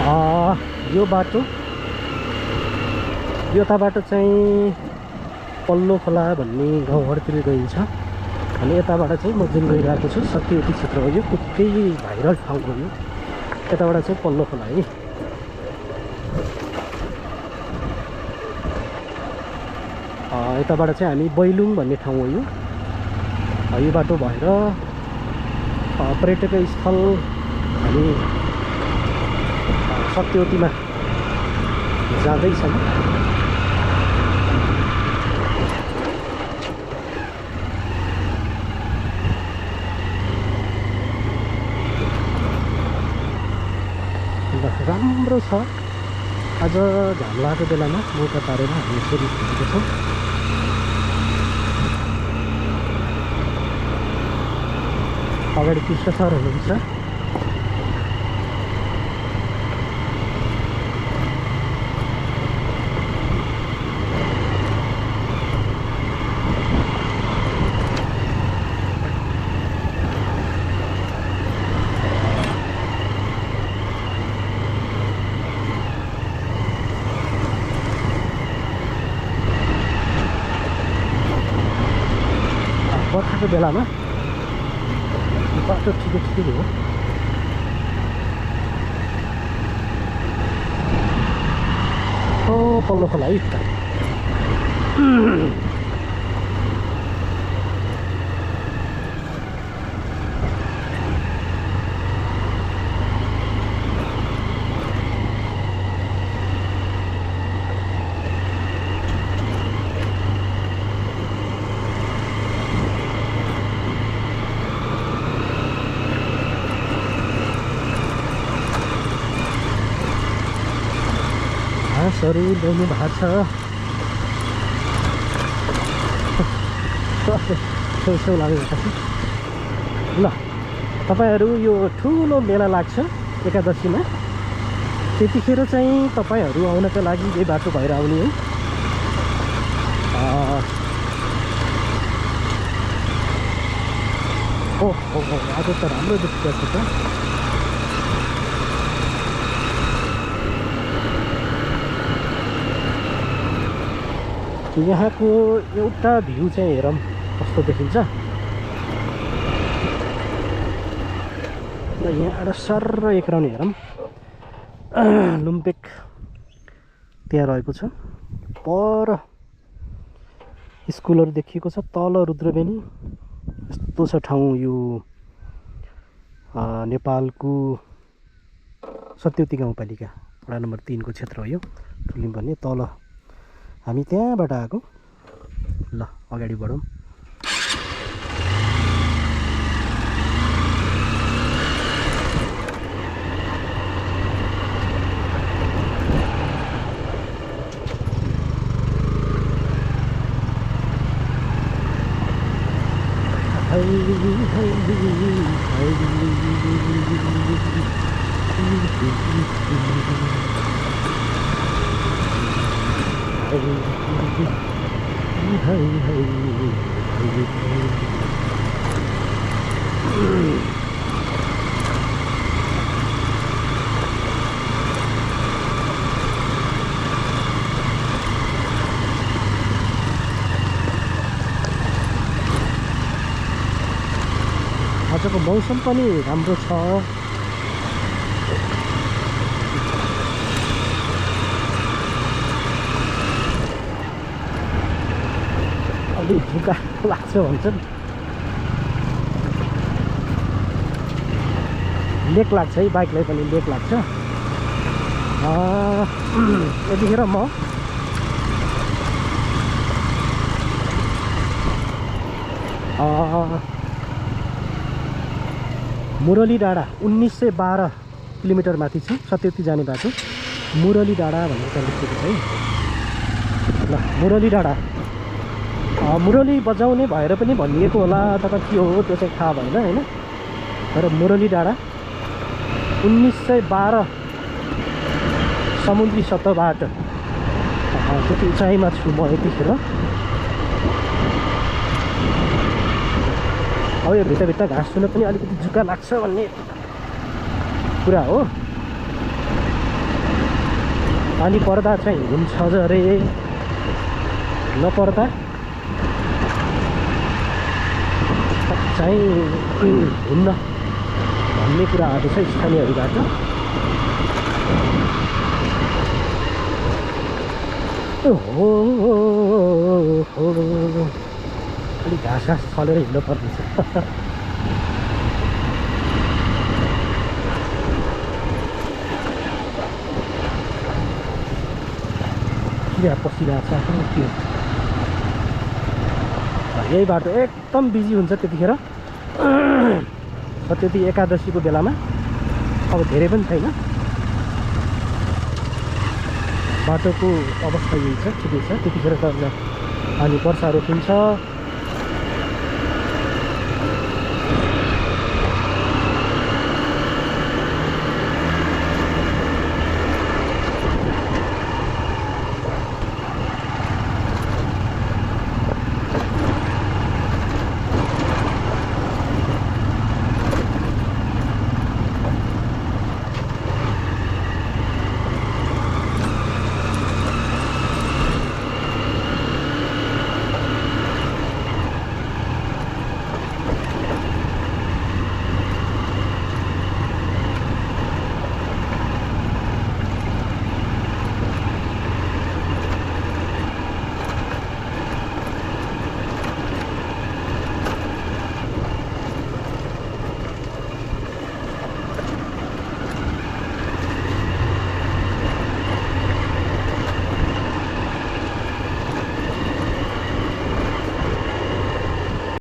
यो बाटो यताबाट चाहिँ पल्लो खोला भन्ने गाउँहरूतिर गइन्छ अनि यताबाट चाहिँ म जुन गइरहेको छु सत्यवती क्षेत्र हो। यो निकै भाइरल ठाउँ हो यो। यताबाट चाहिँ पल्लो खोला है। यताबाट चाहिँ हामी बैलुङ भन्ने ठाउँ हो यो। यो बाटो भएर पर्यटक स्थल हामी सत्यवतीमा जाँदैछौँ। राम्रो छ। आज घाम लागेको बेलामा मौका पारेर हामी यसरी घुमेको छौँ। अगाडि कृष्ण सर हुनुहुन्छ। बर्खाको बेलामा बाटो ठिकै हो। पल्लो खोला है। घाँसहरू ल्याउनु भएको छ। छेउछेउ लाग्नुभएको छ। ल तपाईँहरू यो ठुलो मेला लाग्छ एकादशीमा। त्यतिखेर चाहिँ तपाईँहरू आउनको लागि यही बाटो भएर आउने है। आज त राम्रो देखिरहेको छ। यहाँको एउटा भ्यू चाहिँ हेरौँ कस्तो देखिन्छ। र यहाँबाट सर एक राउन्ड हेरौँ। लुम्पेक त्यहाँ रहेको छ। पर स्कुलहरू देखिएको छ। तल रुद्रबेनी। यस्तो छ ठाउँ यो नेपालको सत्यवती गाउँपालिका वडा नम्बर 3 को क्षेत्र हो यो। ठुलिम भन्ने तल हामी त्यहाँबाट आएको। ल अगाडि बढौँ। आजको मौसम पनि राम्रो छ। अलि झुका लाग्छ भन्छन्। लेक लाग्छ है। बाइकलाई पनि लेक लाग्छ। यतिखेर म मुरली डाँडा 1912 किलोमिटर माथि छ सत्यवती जाने बाटो। मुरली डाँडा भनेर त्यहाँ लेखेको छ है। ल मुरली डाँडा मुरली बजाउने भएर पनि भनिएको होला तर के हो त्यो चाहिँ थाहा भएन हैन। तर मुरली डाँडा 1912 समुद्री सतहबाट त्यति उचाइमा छु म यतिखेर। अब यो भित्र घाँस छुन पनि अलिकति जुका लाग्छ भन्ने कुरा हो। पानी पर्दा चाहिँ हुन्छ अरे, नपर्दा चाहिँ हुन्न भन्ने कुराहरू छ स्थानीयहरूबाट। हो अलिक घाँस घाँस छलेर हिँड्नु पर्नेछ। किरा पसिरहेको छ के यही बाटो एकदम बिजी हुन्छ त्यतिखेर। त्यति एकादशीको बेलामा अब धेरै पनि छैन, बाटोको अवस्था यही छ, ठिकै छ। त्यतिखेर त पानी वर्षा रोकिन्छ,